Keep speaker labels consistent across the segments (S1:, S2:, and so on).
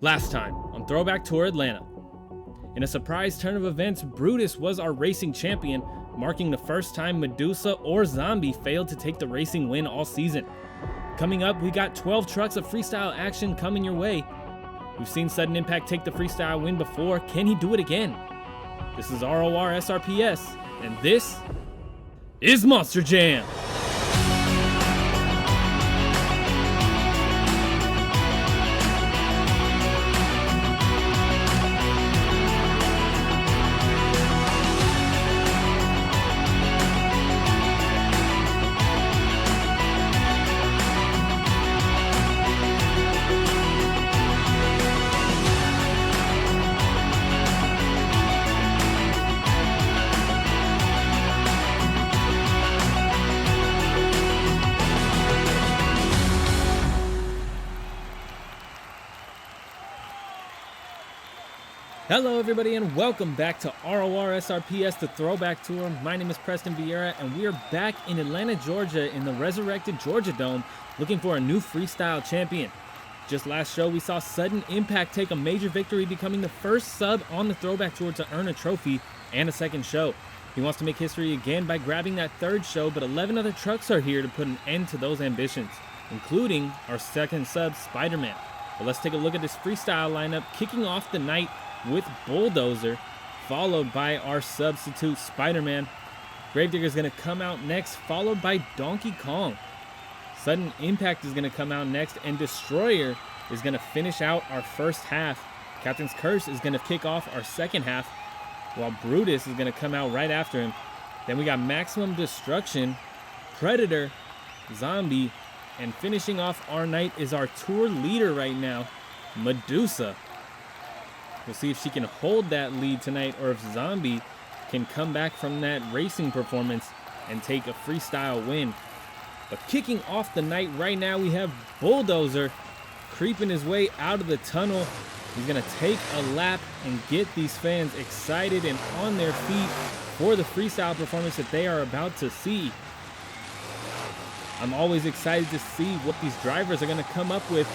S1: Last time on Throwback Tour Atlanta. In a surprise turn of events, Brutus was our racing champion, marking the first time Medusa or Zombie failed to take the racing win all season. Coming up, we got 12 trucks of freestyle action coming your way. We've seen Sudden Impact take the freestyle win before. Can he do it again? This is Rorsrps, and this is Monster Jam. Hello everybody and welcome back to Rorsrps, the Throwback Tour. My name is Preston Vieira and we are back in Atlanta, Georgia in the resurrected Georgia Dome looking for a new freestyle champion. Just last show we saw Sudden Impact take a major victory, becoming the first sub on the Throwback Tour to earn a trophy and a second show. He wants to make history again by grabbing that third show, but 11 other trucks are here to put an end to those ambitions, including our second sub, SpiderMan. But let's take a look at this freestyle lineup, kicking off the night with Bulldozer, followed by our substitute SpiderMan. Gravedigger is going to come out next, followed by Donkey Kong. Sudden Impact is going to come out next, and Destroyer is going to finish out our first half. Captain's Curse is going to kick off our second half, while Brutus is going to come out right after him. Then we got Maximum Destruction, Predator, Zombie, and finishing off our night is our tour leader right now, Medusa. We'll see if she can hold that lead tonight or if Zombie can come back from that racing performance and take a freestyle win. But kicking off the night right now, we have Bulldozer creeping his way out of the tunnel. He's going to take a lap and get these fans excited and on their feet for the freestyle performance that they are about to see. I'm always excited to see what these drivers are going to come up with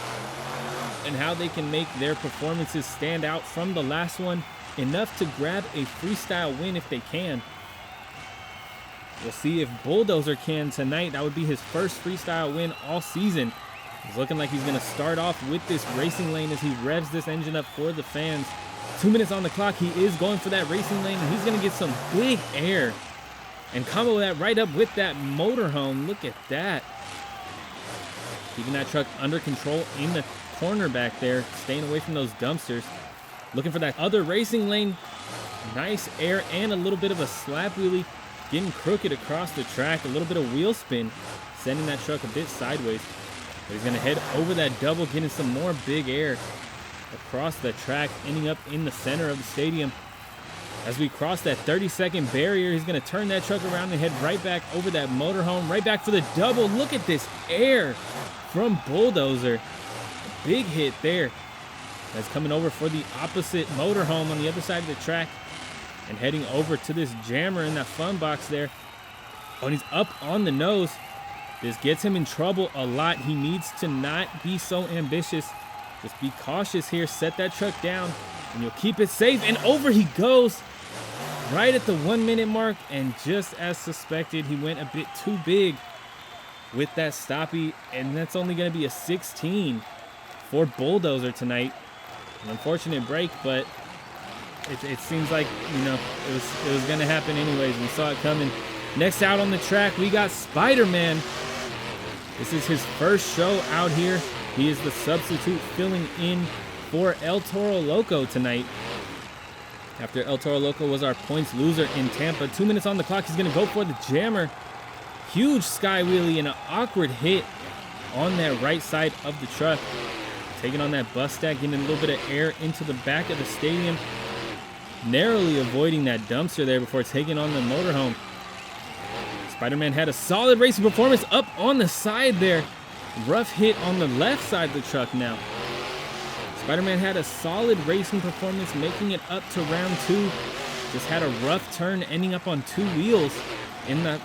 S1: and how they can make their performances stand out from the last one enough to grab a freestyle win if they can. We'll see if Bulldozer can tonight. That would be his first freestyle win all season. It's looking like he's going to start off with this racing lane as he revs this engine up for the fans. 2 minutes on the clock. He is going for that racing lane, and he's going to get some big air and combo that right up with that motorhome. Look at that. Keeping that truck under control in the corner back there, staying away from those dumpsters. Looking for that other racing lane. Nice air and a little bit of a slap wheelie, getting crooked across the track. A little bit of wheel spin, sending that truck a bit sideways. But he's going to head over that double, getting some more big air across the track, ending up in the center of the stadium. As we cross that 30-second barrier, he's going to turn that truck around and head right back over that motorhome, right back for the double. Look at this air from Bulldozer. Big hit there. That's coming over for the opposite motorhome on the other side of the track and heading over to this jammer in that fun box there. Oh, and he's up on the nose. This gets him in trouble a lot. He needs to not be so ambitious. Just be cautious here. Set that truck down and you'll keep it safe. And over he goes right at the 1 minute mark. And just as suspected, he went a bit too big with that stoppie. And that's only going to be a 16 for Bulldozer tonight. An unfortunate break, but it seems like, you know, it was going to happen anyways. We saw it coming. Next out on the track, we got SpiderMan. This is his first show out here. He is the substitute filling in for Toro Loco tonight. After Toro Loco was our points loser in Tampa. 2 minutes on the clock. He's going to go for the jammer. Huge sky wheelie and an awkward hit on that right side of the truck. Taking on that bus stack, getting a little bit of air into the back of the stadium. Narrowly avoiding that dumpster there before taking on the motorhome. SpiderMan had a solid racing performance up on the side there. Rough hit on the left side of the truck now. SpiderMan had a solid racing performance, making it up to round 2. Just had a rough turn, ending up on 2 wheels in the,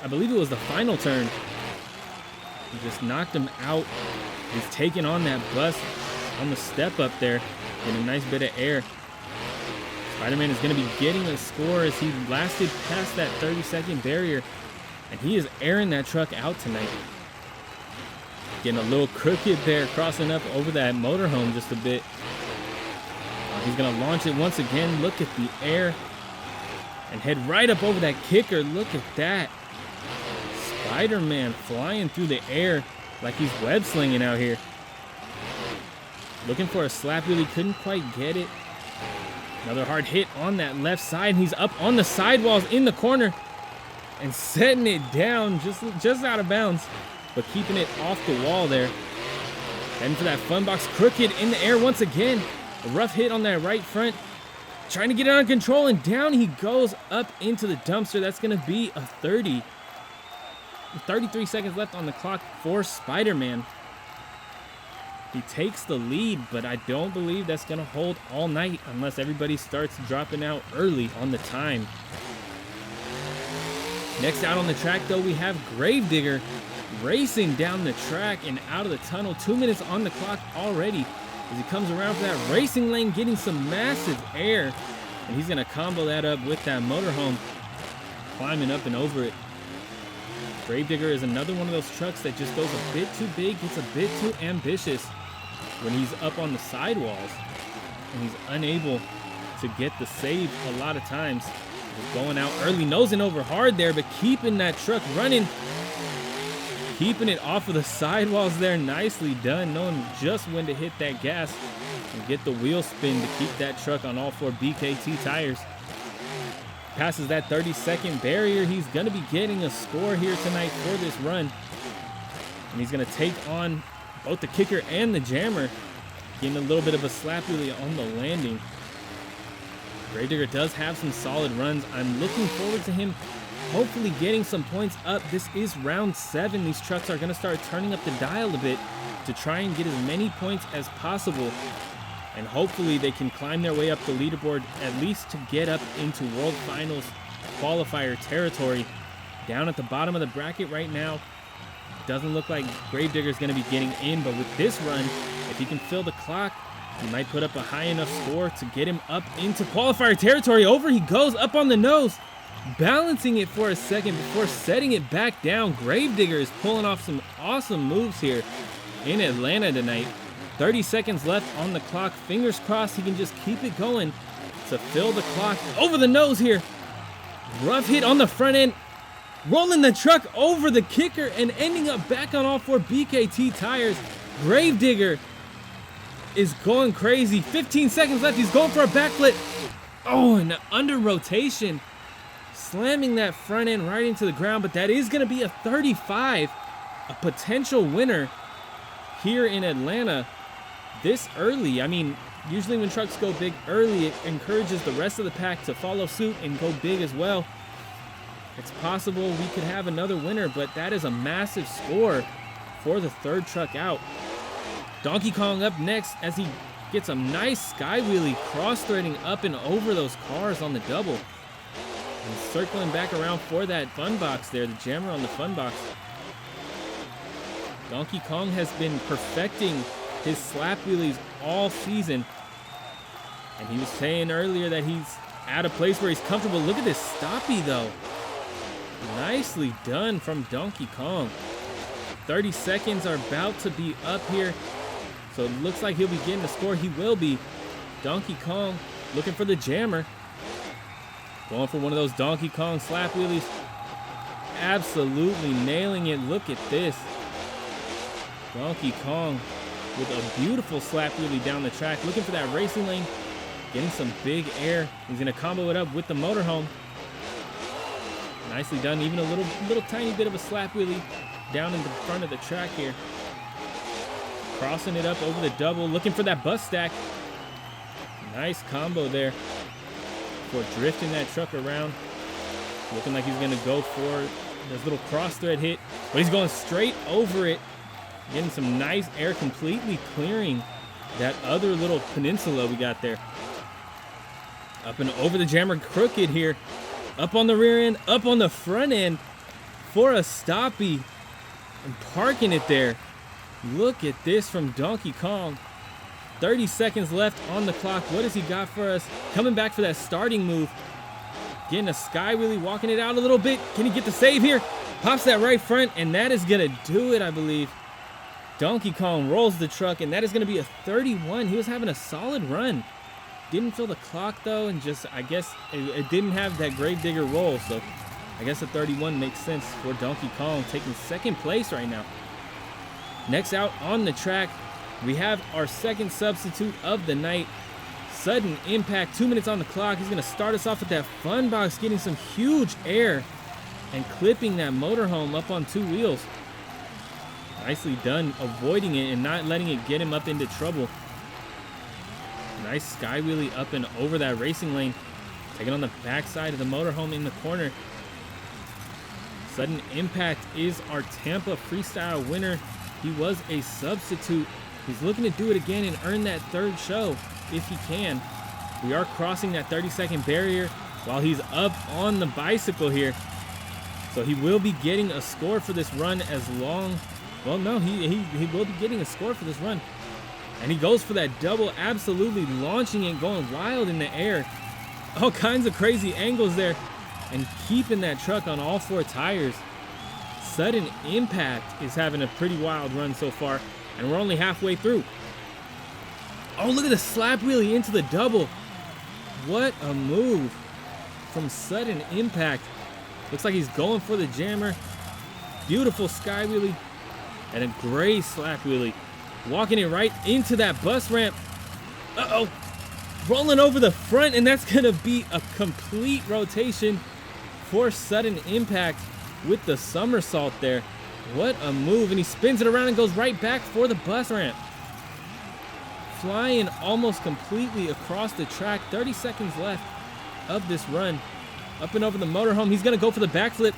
S1: I believe it was the final turn. He just knocked him out. He's taking on that bus. on the step up there. Getting a nice bit of air. SpiderMan is going to be getting a score as he lasted past that 30-second barrier. And he is airing that truck out tonight. Getting a little crooked there, crossing up over that motorhome just a bit. He's going to launch it once again. Look at the air. And head right up over that kicker. Look at that. SpiderMan flying through the air like he's web slinging out here. Looking for a slap wheelie, couldn't quite get it. Another hard hit on that left side. He's up on the sidewalls in the corner and setting it down just out of bounds, but keeping it off the wall there. Heading for that fun box, crooked in the air once again. A rough hit on that right front. Trying to get it under control, and down he goes up into the dumpster. That's going to be a 30. 33 seconds left on the clock for SpiderMan. He takes the lead, but I don't believe that's going to hold all night unless everybody starts dropping out early on the time. Next out on the track, though, we have Gravedigger racing down the track and out of the tunnel. 2 minutes on the clock already as he comes around for that racing lane, getting some massive air. And he's going to combo that up with that motorhome, climbing up and over it. Gravedigger is another one of those trucks that just goes a bit too big, gets a bit too ambitious when he's up on the sidewalls, and he's unable to get the save a lot of times. He's going out early, nosing over hard there, but keeping that truck running, keeping it off of the sidewalls there. Nicely done, knowing just when to hit that gas and get the wheel spin to keep that truck on all 4 BKT tires. Passes that 30-second barrier. He's going to be getting a score here tonight for this run. And he's going to take on both the kicker and the jammer, getting a little bit of a slap wheelie on the landing. Gravedigger does have some solid runs. I'm looking forward to him hopefully getting some points up. This is round 7. These trucks are going to start turning up the dial a bit to try and get as many points as possible. And hopefully they can climb their way up the leaderboard, at least to get up into World Finals qualifier territory. Down at the bottom of the bracket right now, doesn't look like Gravedigger is going to be getting in, but with this run, if he can fill the clock, he might put up a high enough score to get him up into qualifier territory. Over he goes, up on the nose, balancing it for a second before setting it back down. Gravedigger is pulling off some awesome moves here in Atlanta tonight. 30 seconds left on the clock. Fingers crossed he can just keep it going to fill the clock. Over the nose here. Rough hit on the front end. Rolling the truck over the kicker and ending up back on all 4 BKT tires. Gravedigger is going crazy. 15 seconds left. He's going for a backflip. Oh, and under rotation. Slamming that front end right into the ground, but that is going to be a 35. A potential winner here in Atlanta this early. I mean, usually when trucks go big early, it encourages the rest of the pack to follow suit and go big as well. It's possible we could have another winner, but that is a massive score for the 3rd truck out. Donkey Kong up next as he gets a nice sky wheelie, cross-threading up and over those cars on the double. And circling back around for that fun box there, the jammer on the fun box. Donkey Kong has been perfecting his slap wheelies all season. And he was saying earlier that he's at a place where he's comfortable. Look at this stoppie though. Nicely done from Donkey Kong. 30 seconds are about to be up here. So it looks like he'll be getting the score. He will be. Donkey Kong looking for the jammer. Going for one of those Donkey Kong slap wheelies. Absolutely nailing it. Look at this. Donkey Kong with a beautiful slap wheelie down the track. Looking for that racing lane. Getting some big air. He's going to combo it up with the motorhome. Nicely done. Even a little tiny bit of a slap wheelie down in the front of the track here. Crossing it up over the double. Looking for that bus stack. Nice combo there for drifting that truck around. Looking like he's going to go for this little cross thread hit. But he's going straight over it. Getting some nice air, completely clearing that other little peninsula we got there. Up and over the jammer, crooked here. Up on the rear end, up on the front end for a stoppie. And parking it there. Look at this from Donkey Kong. 30 seconds left on the clock. What has he got for us? Coming back for that starting move. Getting a sky wheelie, walking it out a little bit. Can he get the save here? Pops that right front, and that is going to do it, I believe. Donkey Kong rolls the truck, and that is going to be a 31. He was having a solid run. Didn't feel the clock, though, and just, I guess, it didn't have that Gravedigger roll, so I guess a 31 makes sense for Donkey Kong, taking second place right now. Next out on the track, we have our second substitute of the night. Sudden impact, 2 minutes on the clock. He's going to start us off with that fun box, getting some huge air and clipping that motorhome up on 2 wheels. Nicely done, avoiding it and not letting it get him up into trouble. Nice sky wheelie up and over that racing lane. Taking on the backside of the motorhome in the corner. Sudden impact is our Tampa freestyle winner. He was a substitute. He's looking to do it again and earn that third show if he can. We are crossing that 30-second barrier while he's up on the bicycle here. So he will be getting a score for this run as long. Well, no, he will be getting a score for this run. And he goes for that double, absolutely launching it, going wild in the air. All kinds of crazy angles there and keeping that truck on all 4 tires. Sudden impact is having a pretty wild run so far, and we're only halfway through. Oh, look at the slap wheelie into the double. What a move from Sudden Impact. Looks like he's going for the jammer. Beautiful sky wheelie and a gray slap wheelie. Walking it right into that bus ramp. Uh-oh. Rolling over the front, and that's going to be a complete rotation for Sudden Impact with the somersault there. What a move, and he spins it around and goes right back for the bus ramp. Flying almost completely across the track. 30 seconds left of this run. Up and over the motorhome. He's going to go for the backflip.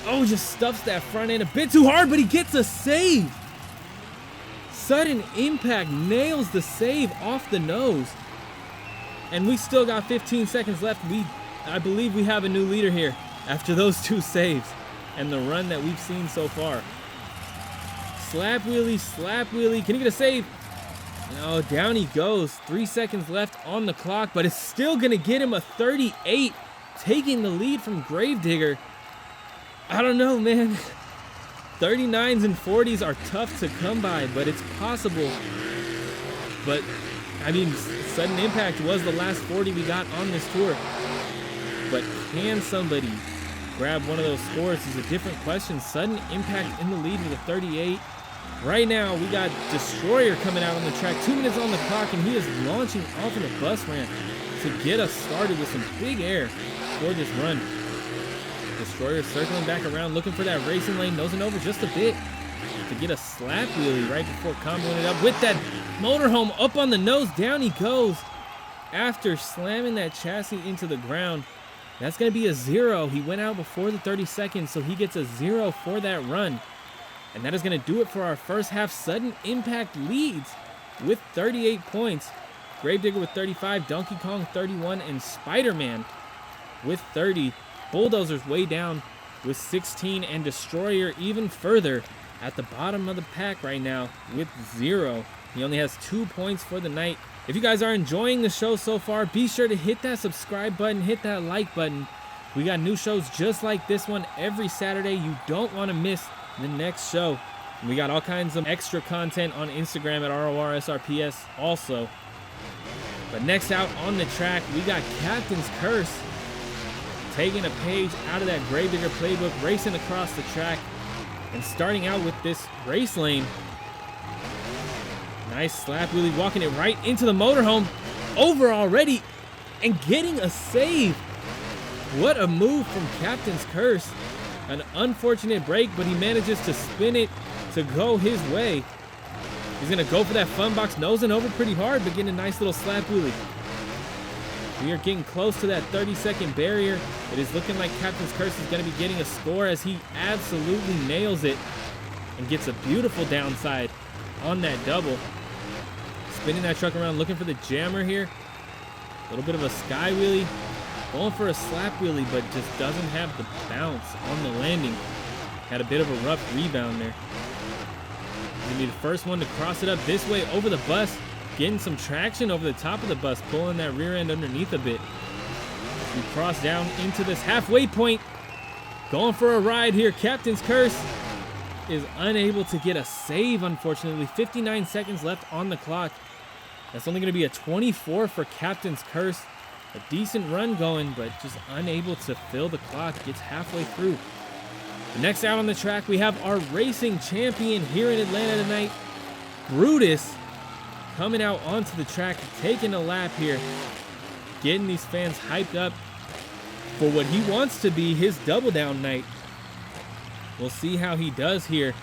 S1: Oh, just stuffs that front end a bit too hard, but he gets a save. Sudden Impact nails the save off the nose. And we still got 15 seconds left. I believe we have a new leader here after those 2 saves and the run that we've seen so far. Slap wheelie, slap wheelie. Can he get a save? No, down he goes. 3 seconds left on the clock, but it's still going to get him a 38, taking the lead from Gravedigger. I don't know, man. 39s and 40s are tough to come by, but it's possible. But, I mean, Sudden Impact was the last 40 we got on this tour. But can somebody grab one of those scores is a different question. Sudden Impact in the lead with a 38. Right now, we got Destroyer coming out on the track. 2 minutes on the clock, and he is launching off of the bus ramp to get us started with some big air for this run. Destroyer circling back around, looking for that racing lane, nosing over just a bit to get a slap wheelie right before comboing it up with that motorhome up on the nose. Down he goes after slamming that chassis into the ground. That's going to be a 0. He went out before the 30 seconds, so he gets a 0 for that run. And that is going to do it for our first half. Sudden Impact leads with 38 points. Gravedigger with 35, Donkey Kong 31, and SpiderMan with 30. Bulldozer's way down with 16, and Destroyer even further at the bottom of the pack right now with 0. He only has 2 points for the night. If you guys are enjoying the show so far, be sure to hit that subscribe button, hit that like button. We got new shows just like this one every Saturday. You don't want to miss the next show. And we got all kinds of extra content on Instagram at RORSRPS also. But next out on the track, we got Captain's Curse, taking a page out of that Gravedigger playbook, racing across the track and starting out with this race lane. Nice slap wheelie, walking it right into the motorhome, over already, and getting a save. What a move from Captain's Curse. An unfortunate break, but he manages to spin it to go his way. He's going to go for that fun box, nosing over pretty hard, but getting a nice little slap wheelie. We are getting close to that 30-second barrier. It is looking like Captain's Curse is going to be getting a score as he absolutely nails it and gets a beautiful downside on that double. Spinning that truck around, looking for the jammer here. A little bit of a sky wheelie. Going for a slap wheelie, but just doesn't have the bounce on the landing. Had a bit of a rough rebound there. He's going to be the first one to cross it up this way over the bus. getting some traction over the top of the bus, pulling that rear end underneath a bit. We cross down into this halfway point. Going for a ride here. Captain's Curse is unable to get a save, unfortunately. 59 seconds left on the clock. That's only going to be a 24 for Captain's Curse. A decent run going, but just unable to fill the clock. Gets halfway through. Next out on the track, we have our racing champion here in Atlanta tonight, Brutus, coming out onto the track, taking a lap here, getting these fans hyped up for what he wants to be his double down night. We'll see how he does here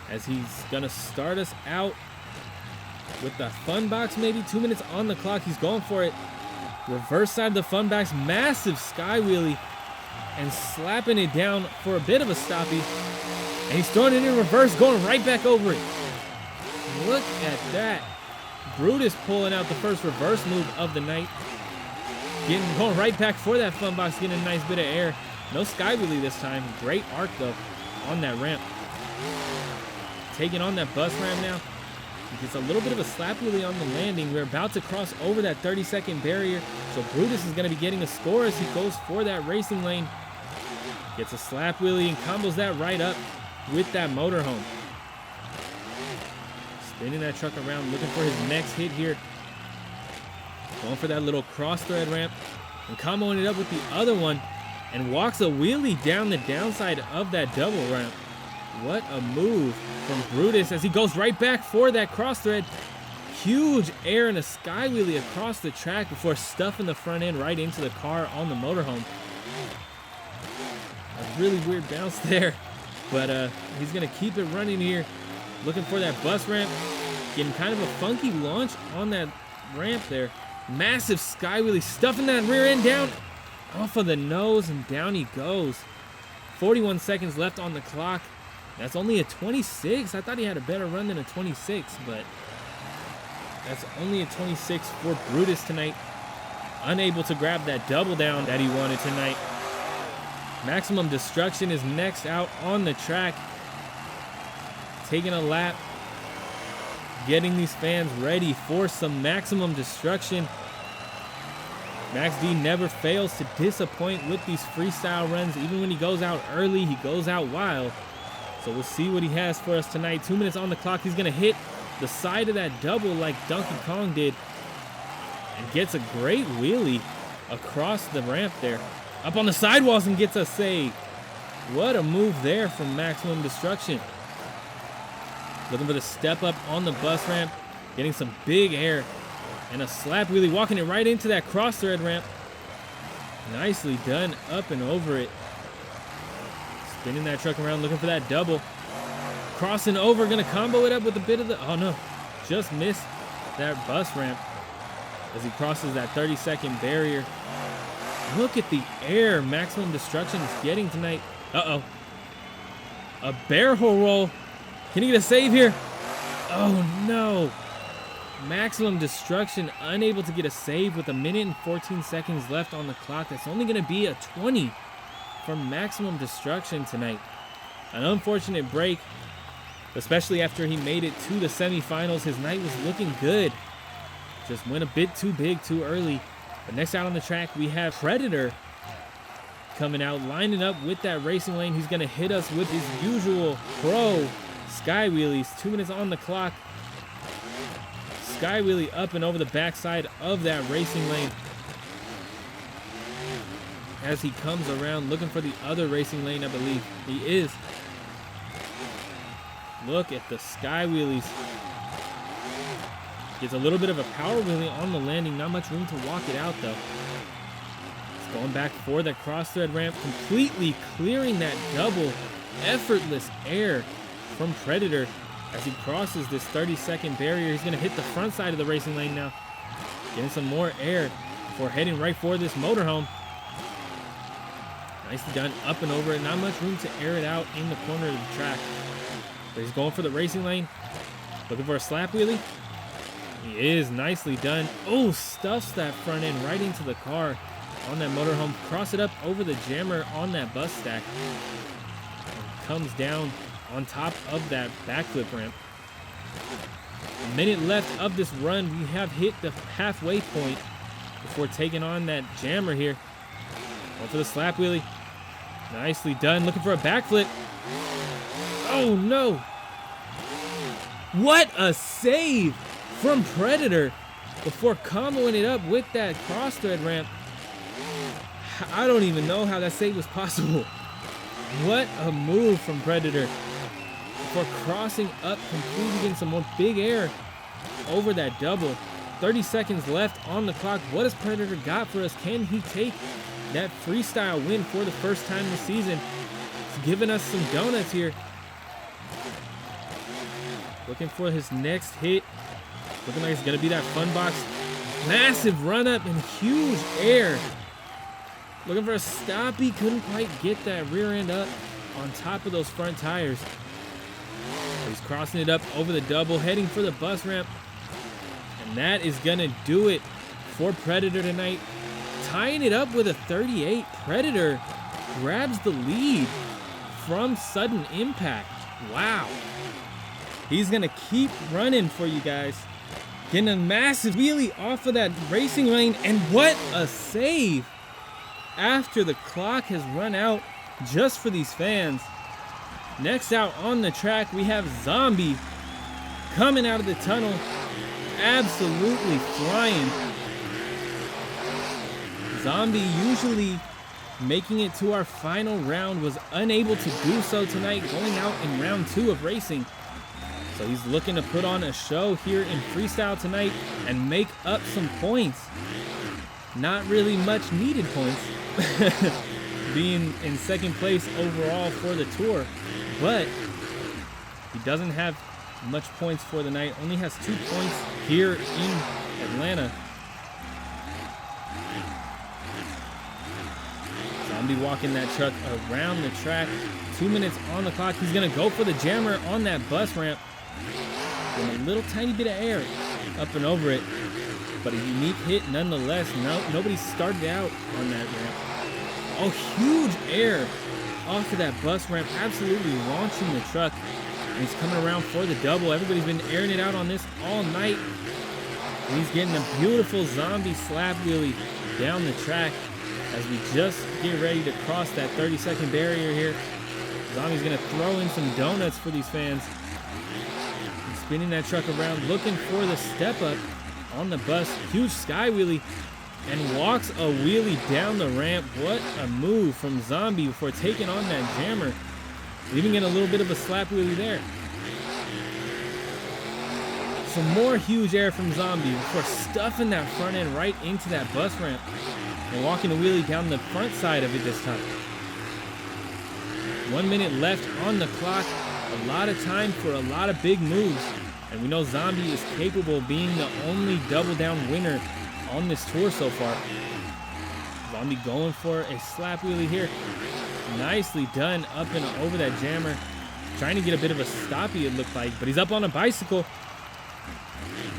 S1: as he's gonna start us out with the fun box, maybe 2 minutes on the clock. He's going for it. Reverse side of the fun box, massive sky wheelie and slapping it down for a bit of a stoppie. And he's throwing it in reverse, going right back over it. Look at that. Brutus pulling out the first reverse move of the night. Going right back for that fun box, getting a nice bit of air. No sky wheelie this time. Great arc though on that ramp. Taking on that bus ramp now. He gets a little bit of a slap wheelie on the landing. We're about to cross over that 30-second barrier. So Brutus is going to be getting a score as he goes for that racing lane. Gets a slap wheelie and combos that right up with that motorhome. Spinning that truck around, looking for his next hit here. Going for that little cross thread ramp and comboing it up with the other one and walks a wheelie down the downside of that double ramp. What a move from Brutus as he goes right back for that cross thread. Huge air and a sky wheelie across the track before stuffing the front end right into the car on the motorhome. A really weird bounce there, but he's gonna keep it running here. Looking for that bus ramp, getting kind of a funky launch on that ramp there. Massive sky wheelie, stuffing that rear end down off of the nose, and down he goes. 41 seconds left on the clock. That's only a 26. I thought he had a better run than a 26, but that's only a 26 for Brutus tonight. Unable to grab that double down that he wanted tonight. Maximum Destruction is next out on the track. Taking a lap. Getting these fans ready for some Maximum Destruction. Max D never fails to disappoint with these freestyle runs. Even when he goes out early, he goes out wild. So we'll see what he has for us tonight. 2 minutes on the clock. He's going to hit the side of that double like Donkey Kong did. And gets a great wheelie across the ramp there. Up on the sidewalls and gets a save. What a move there from Maximum Destruction. Looking for the step up on the bus ramp. Getting some big air. And a slap wheelie, walking it right into that cross thread ramp. Nicely done up and over it. Spinning that truck around, looking for that double. Crossing over, gonna combo it up with a bit of the, oh no, just missed that bus ramp as he crosses that 30-second barrier. Look at the air Maximum Destruction is getting tonight. Uh-oh. A barrel roll. Can he get a save here? Oh no. Maximum Destruction unable to get a save with 1 minute and 14 seconds left on the clock. That's only going to be a 20 from Maximum Destruction tonight. An unfortunate break, especially after he made it to the semifinals. His night was looking good. Just went a bit too big too early. But next out on the track, we have Predator coming out, lining up with that racing lane. He's going to hit us with his usual pro sky wheelies. 2 minutes on the clock. Sky wheelie up and over the backside of that racing lane as he comes around looking for the other racing lane. I believe he is. Look at the sky wheelies. Gets a little bit of a power wheelie on the landing. Not much room to walk it out though. He's going back for that cross thread ramp, completely clearing that double. Effortless air from Predator. As he crosses this 30-second barrier, he's going to hit the front side of the racing lane now. Getting some more air before heading right for this motorhome. Nicely done up and over it. Not much room to air it out in the corner of the track. But he's going for the racing lane. Looking for a slap wheelie. He is. Nicely done. Oh, stuffs that front end right into the car on that motorhome. Cross it up over the jammer on that bus stack. And comes down on top of that backflip ramp. A minute left of this run. We have hit the halfway point before taking on that jammer here. Going for the slap wheelie. Nicely done. Looking for a backflip. Oh, no. What a save from Predator before comboing it up with that cross thread ramp. I don't even know how that save was possible. What a move from Predator before crossing up, completing some more big air over that double. 30 seconds left on the clock. What has Predator got for us? Can he take that freestyle win for the first time this season? He's giving us some donuts here. Looking for his next hit. Looking like it's going to be that fun box. Massive run up and huge air. Looking for a stop. He couldn't quite get that rear end up on top of those front tires. He's crossing it up over the double, heading for the bus ramp. And that is going to do it for Predator tonight. Tying it up with a 38. Predator grabs the lead from sudden impact. Wow. He's going to keep running for you guys. Getting a massive wheelie off of that racing lane. And what a save after the clock has run out just for these fans. Next out on the track, we have Zombie coming out of the tunnel. Absolutely flying. Zombie usually making it to our final round, was unable to do so tonight, going out in round 2 of racing. So he's looking to put on a show here in freestyle tonight and make up some points. Not really much needed points, being in second place overall for the tour, but he doesn't have much points for the night. Only has 2 points here in Atlanta. Zombie walking that truck around the track. 2 minutes on the clock. He's gonna go for the jammer on that bus ramp. With a little tiny bit of air up and over it, but a unique hit nonetheless. Nobody started out on that ramp. Oh, huge air off of that bus ramp, absolutely launching the truck. And he's coming around for the double. Everybody's been airing it out on this all night. And he's getting a beautiful zombie slap wheelie down the track as we just get ready to cross that 30-second barrier here. Zombie's gonna throw in some donuts for these fans. He's spinning that truck around, looking for the step up on the bus. Huge sky wheelie, and walks a wheelie down the ramp. What a move from Zombie before taking on that jammer. Even getting a little bit of a slap wheelie there. Some more huge air from Zombie before stuffing that front end right into that bus ramp and walking a wheelie down the front side of it this time. 1 minute left on the clock. A lot of time for a lot of big moves. And we know Zombie is capable of being the only double down winner on this tour so far. Zombie going for a slap wheelie here. Nicely done up and over that jammer. Trying to get a bit of a stoppie, it looked like, but he's up on a bicycle.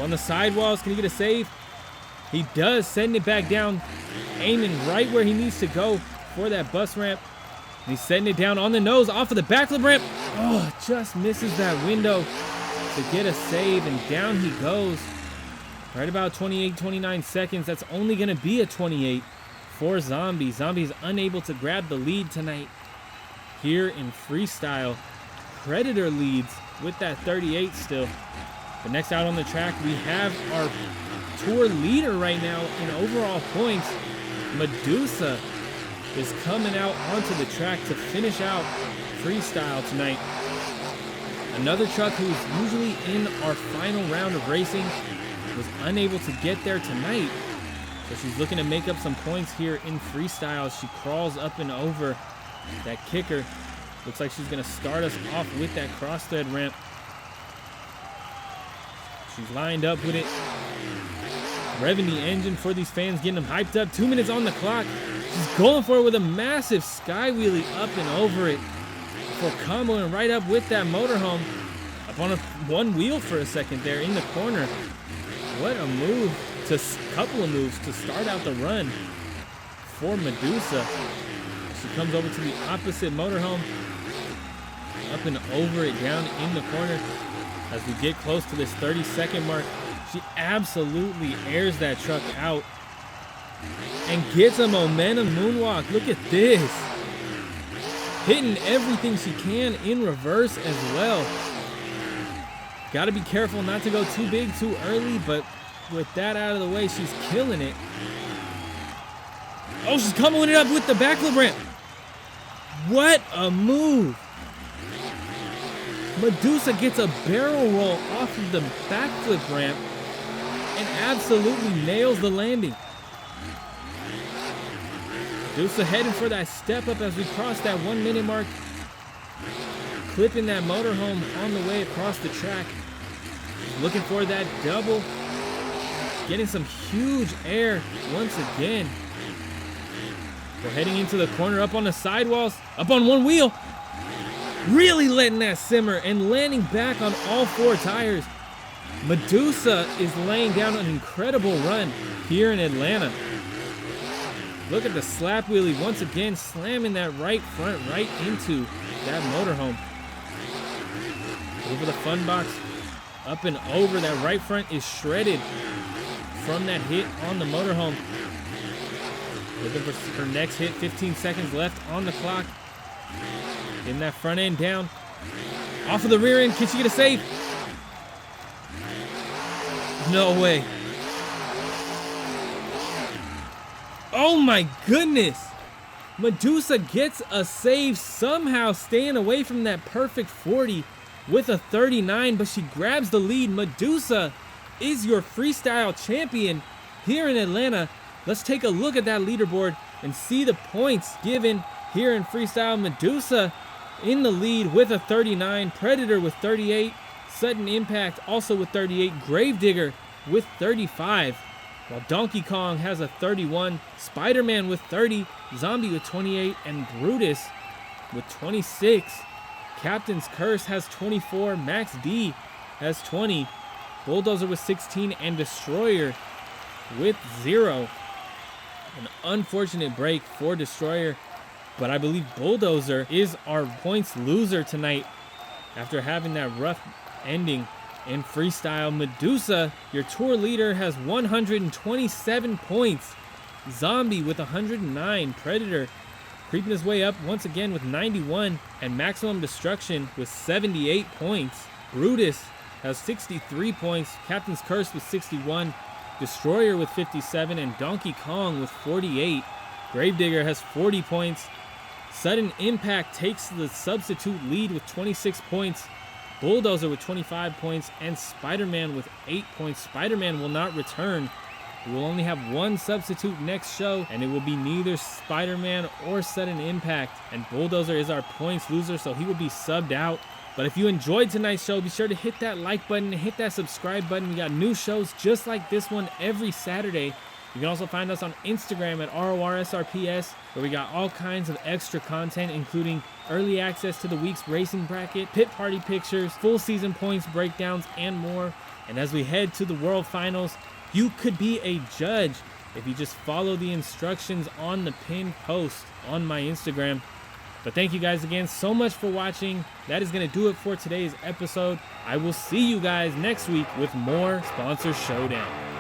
S1: On the sidewalls, can he get a save? He does, setting it back down, aiming right where he needs to go for that bus ramp. And he's setting it down on the nose off of the backflip ramp. Oh, just misses that window to get a save, and down he goes. Right about 28, 29 seconds. That's only going to be a 28 for Zombie. Zombie is unable to grab the lead tonight here in freestyle. Predator leads with that 38 still. But next out on the track, we have our tour leader right now in overall points. Medusa is coming out onto the track to finish out freestyle tonight. Another truck who is usually in our final round of racing was unable to get there tonight. So she's looking to make up some points here in freestyle. She crawls up and over that kicker. Looks like she's gonna start us off with that cross thread ramp. She's lined up with it. Revving the engine for these fans, getting them hyped up. 2 minutes on the clock. She's going for it with a massive sky wheelie up and over it before comboing right up with that motorhome. Up on one wheel for a second there in the corner. What a move, couple of moves to start out the run for Medusa. She comes over to the opposite motorhome. Up and over it, down in the corner. As we get close to this 30-second mark, she absolutely airs that truck out and gets a momentum moonwalk. Look at this. Hitting everything she can in reverse as well. Got to be careful not to go too big too early, but with that out of the way, she's killing it. Oh, she's coming it up with the backflip ramp. What a move. Medusa gets a barrel roll off of the backflip ramp and absolutely nails the landing. Medusa heading for that step up as we cross that 1 minute mark. Clipping that motorhome on the way across the track. Looking for that double. Getting some huge air once again. We're heading into the corner, up on the sidewalls, up on one wheel. Really letting that simmer and landing back on all 4 tires. Medusa is laying down an incredible run here in Atlanta. Look at the slap wheelie once again, slamming that right front right into that motorhome. Over the fun box, up and over. That right front is shredded from that hit on the motorhome. Looking for her next hit, 15 seconds left on the clock. Getting that front end down. Off of the rear end, can she get a save? No way. Oh my goodness. Medusa gets a save, somehow staying away from that perfect 40 with a 39, but she grabs the lead. Medusa is your freestyle champion here in Atlanta. Let's take a look at that leaderboard and see the points given here in freestyle. Medusa in the lead with a 39, Predator with 38, Sudden Impact also with 38, Gravedigger with 35, while Donkey Kong has a 31, SpiderMan with 30, Zombie with 28, and Brutus with 26. Captain's Curse has 24, Max D has 20, Bulldozer with 16, and Destroyer with 0. An unfortunate break for Destroyer, but I believe Bulldozer is our points loser tonight after having that rough ending in freestyle. Medusa, your tour leader, has 127 points. Zombie with 109. Predator creeping his way up once again with 91. And Maximum Destruction with 78 points. Brutus has 63 points. Captain's Curse with 61. Destroyer with 57. And Donkey Kong with 48. Gravedigger has 40 points. Sudden Impact takes the substitute lead with 26 points. Bulldozer with 25 points, and SpiderMan with 8 points. SpiderMan will not return. We will only have one substitute next show, and it will be neither SpiderMan or Sudden Impact. And Bulldozer is our points loser, so he will be subbed out. But if you enjoyed tonight's show, be sure to hit that like button and hit that subscribe button. We got new shows just like this one every Saturday. You can also find us on Instagram at Rorsrps, where we got all kinds of extra content, including early access to the week's racing bracket, pit party pictures, full season points breakdowns, and more. And as we head to the World Finals, you could be a judge if you just follow the instructions on the pinned post on my Instagram. But thank you guys again so much for watching. That is going to do it for today's episode. I will see you guys next week with more Sponsor Showdown.